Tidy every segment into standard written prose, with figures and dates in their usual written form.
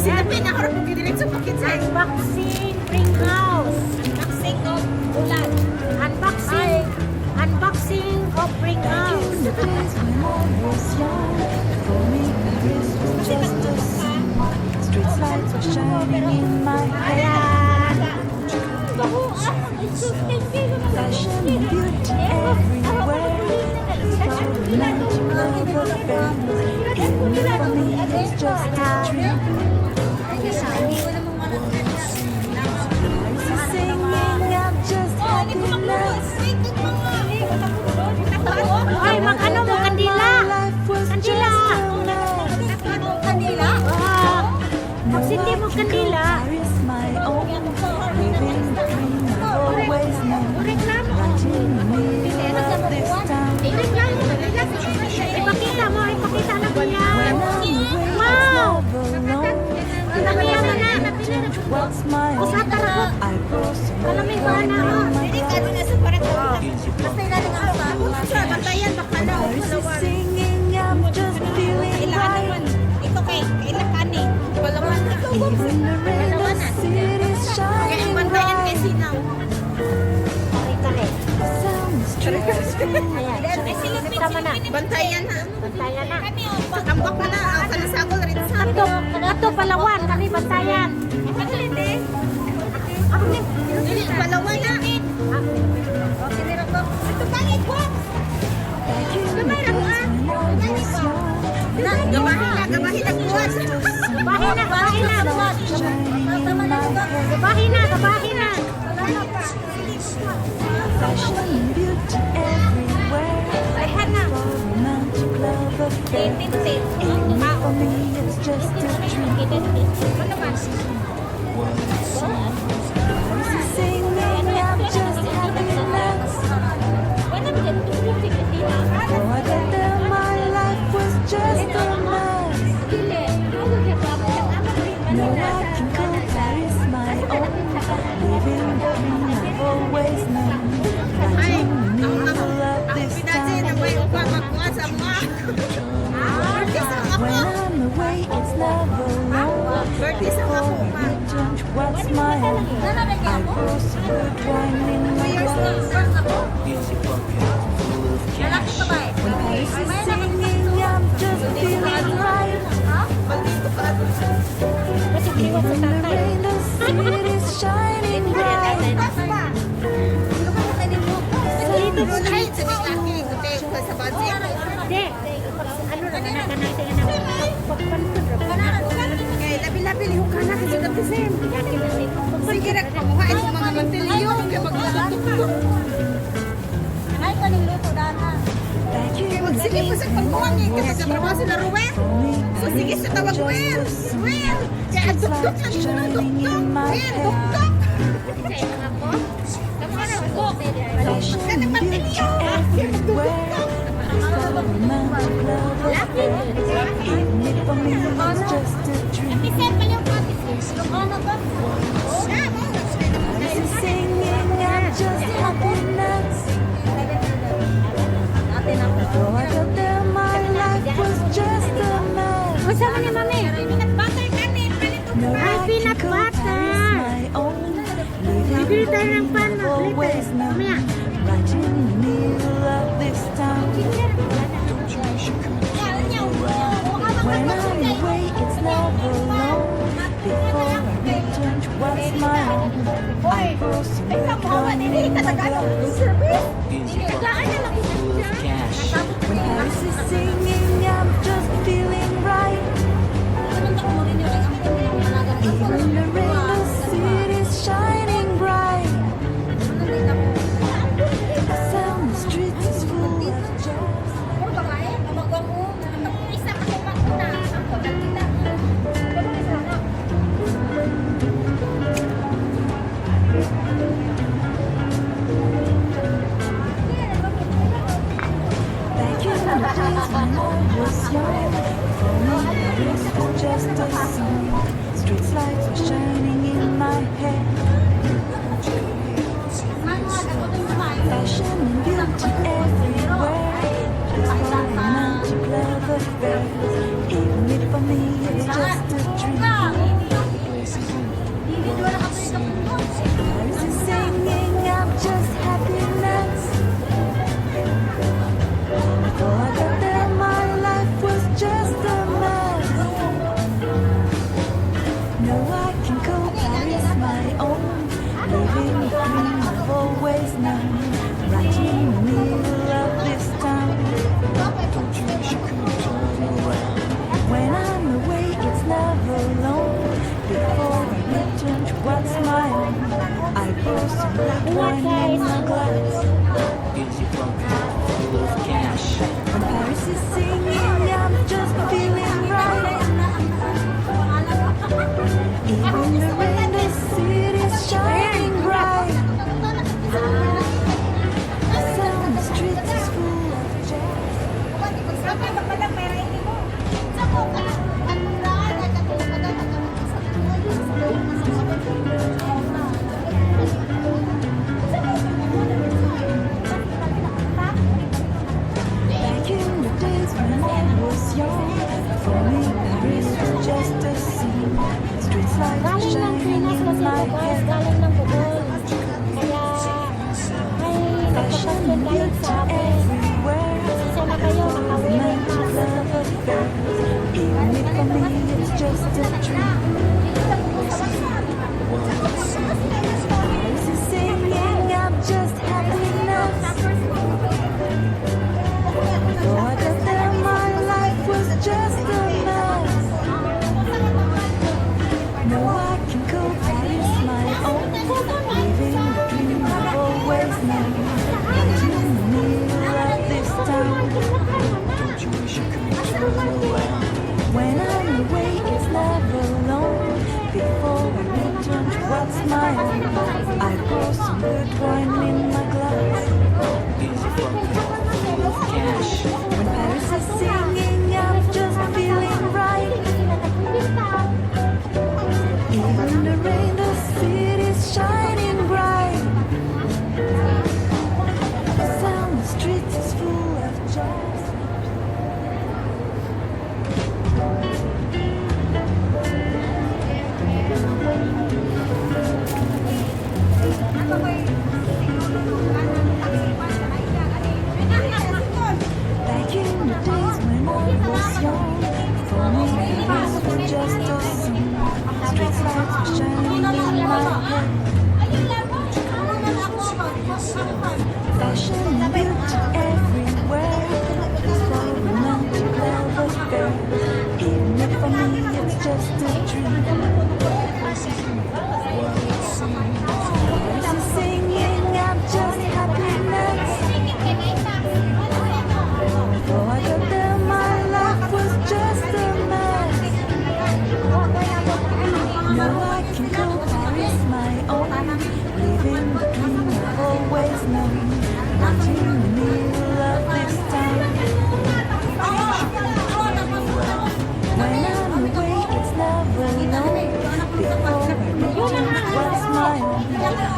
Silapin ako rin pagkidiretso pakitsay. Unboxing spring house. Unboxing of ulan. Unboxing of spring house. Kasi nagtutok ka. Street lights were shining in my head. Ayan. Fashion and beauty everywhere. Romantic love affairs. Even if for me it's just a dream. Singing out just happiness. Ay, mag-ano mo, kandila. Life was just Kandila. a mess. Kanila? Magsindi mo kandila. There is my own living dream I've always known. Right in the middle of this town. Ipakita mo, ipakita na When kuya. I'm away, Wow! it's never alone. Kalamihan na. What's my own? Usa tara. I grow so Kalamig ba na? Hindi ka din nasa parang basta ilalim ang sa bantayan baka na There is a singing, I'm just feeling kailangan right. naman ito kailangan ni palawan na Even the rain, the city's kaya shining bantayan kay bright. sinaw Sounds Ayan. ay silipin Tama na. bantayan na Bantayan na. tambak na na kanasagol rin sa Ato palawan, kami bantayan. Ako ni. Dili palawan na ito bangit ko gamay ra mo gabahin na kuwas Bahin na. Bahin na. fashion and beauty everywhere. ayan na Romantic love affair. tintin Even for me, it's just a dream. ano man Singing, I'm just happiness. Oh, I got there, my life was just a mess. No, I can go, that is my own. Living the dream I've always known. Right in the middle of this pinadya na town. may upa magkuha sa mga When I'm away, it's never long. birthday sa mga upa Change what's my home. I grow so good wine in my glass. When I was singing, I'm just feeling right. Even the rain, the city's shining bright. sa budget Hindi. Ano na nakanay na pagpantod ra. kaya labi-labi lihok ka na kasi kapisen Yakin na dito. sige rin kamuha yung mga mantilyo kaya magtutok Thank you, kaya magsige po sa pagkuhan niya kasi katrabaho sila Ruel so sige sa tawag Ruel kaya dukdok lang siya ng dukdok Ruel dukdok kaya ako kamu ka na dukdok fashion ka na and beauty mantilyo everywhere. Romantic love affair. Even if for me, it's just a dream. Singing, I'm just happiness. Oh, I got there, my life was just a mess. Masa man ni mami? No, Ay, I can peanut go, butter. that is my own. Living Bibili the tayo ng dream pan, I've no? always known. Mamaya. Right in the middle of this town. When I'm away, it's never long. Before I return to what's my own, I grow so good wine in my glass. When I was singing, I'm just feeling right. Even the rain, the city's shining bright. The sound, the streets is full of jazz. Back in the days when I was young, for me this was just a song. Street lights were shining in my head. Fashion and beauty everywhere. Romantic love affairs. Even if for me it's just a dream. some red wine in my glass. Easy pocket, full of cash. When Paris is singing, I'm just feeling right. Even the rain, the city's shining bright. The sound, the streets is full of jazz. Back in the days when I was young, for me Paris was just a scene. Streets lights were Galing ng shining Pinas in kasi my boss, head. galing ng Bohol. Kaya ay Fashion nagpapasyal kayo built sa amin. everywhere. Isa na kayo, nakawin Meant to love affair. Even if for me it's just a dream. Paris is singing, I'm just happiness. Though I got there, my life was just a mess. No, I can call Paris my own. Living the dream I've always known. Right in the middle of this town. Don't you wish you could travel around? When I'm away, it's never long. Before I return to what's my own, I pour some good wine in my glass. Easy pocket, full of cash. When Paris is singing, I'm just feeling right. Even the rain, the city's shining bright. The sound, the streets is full of jazz. Back in the days when I was young, for me Paris was just a scene. Street lights were shining in my head. Fashion and beauty everywhere. It's for romantic love affair. Even if for me it's just a dream. Paris is singing, I'm just happiness. Before I got there, my life was just a mess. Now I can call Paris my own. Living the dream I've always known. Right in the middle of this town. When I'm away, it's never known. Before I return to what's my own,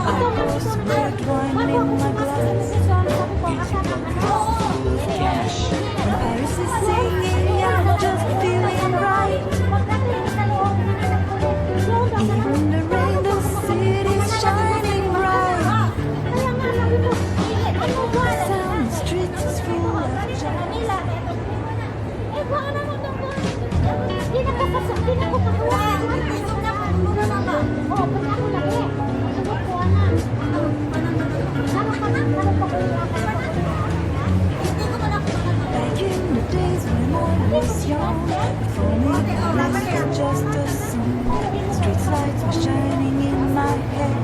I pour some red wine in my glass. Cash. When Paris is singing, I'm just feeling right. Even the rain, the city's shining bright. The sound, the streets is full of jazz. Back in the days when I was young, for me Paris was just a scene. Street lights were shining in my head.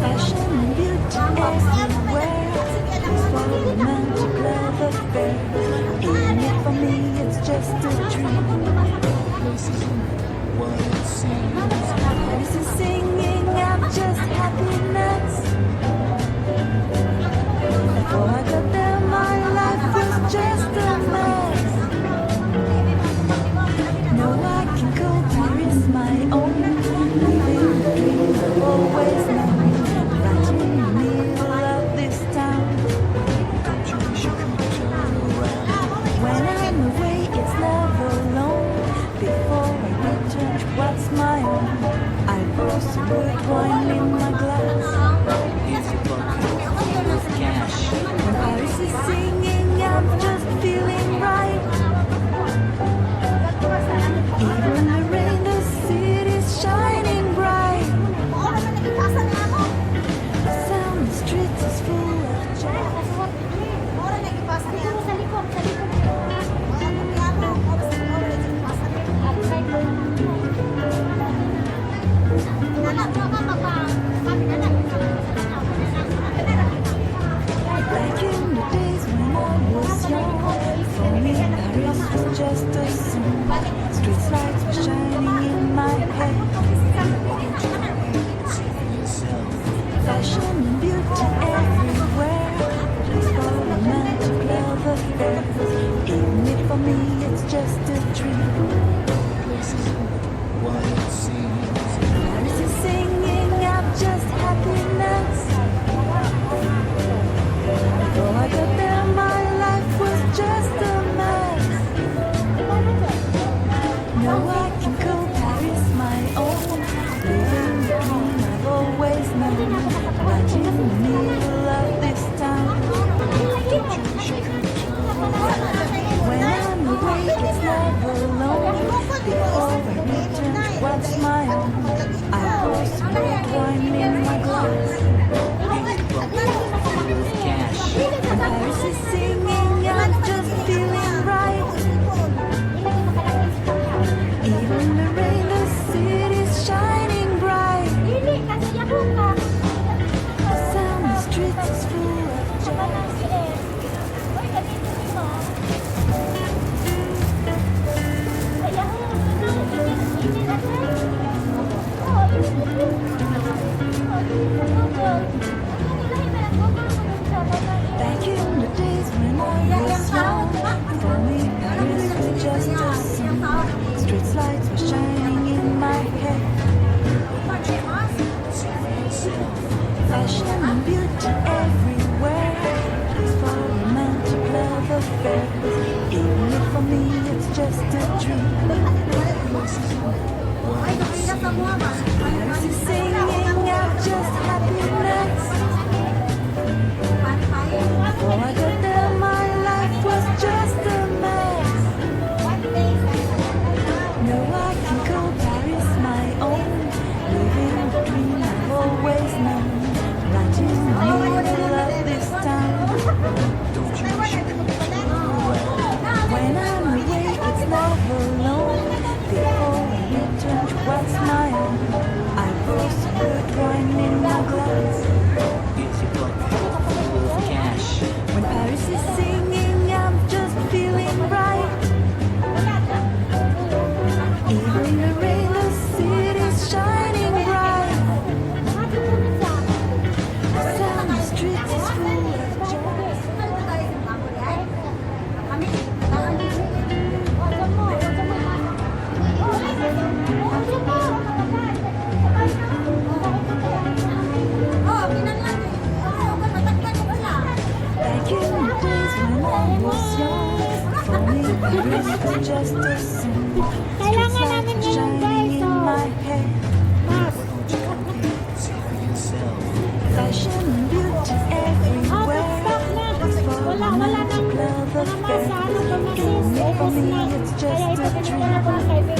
Fashion and beauty everywhere. It's for romantic love affair. Even if for me it's just a dream. What it seems. Paris is singing, I'm just happiness. Before I got there, my life was just Paris was just a scene. Street lights were shining in my head. Fashion and beauty everywhere. Just for romantic love affairs. Even if for me it's just a dream. Paris is singing out just happiness. Before I got there, my life was just a mess. Now I can call Paris my own, living the dream I've always known. Right in the middle of this town. When I'm awake, it's never alone. Before I return to what's my own, I pour some red wine in my glass. When Paris is singing, I'm just feeling right. Even the rain, the city's shining bright. The sound of the streets is full of joy. Back in the days when I was young, for me Paris was just a scene. Street lights were shining in my head. Fashion and beauty everywhere. Just for romantic love affairs. Even if for me it's just a dream. Paris is singing out just happiness. Before I got there, my life was just a mess. Now I can call Paris my own, living the dream I've always known. Right in the middle of this town. When I'm awake, it's never alone. Before I return to what's my own, I pour some good wine in my glass. When Paris is singing, I'm just feeling right. Even the rain, the city's shining bright. The sound of the streets is full of joy. Back in the days when I was young, for me Paris was just a scene. Street lights were shining in my head. Fashion and beauty everywhere. It's for romantic love affairs. Even if for me it's just a dream.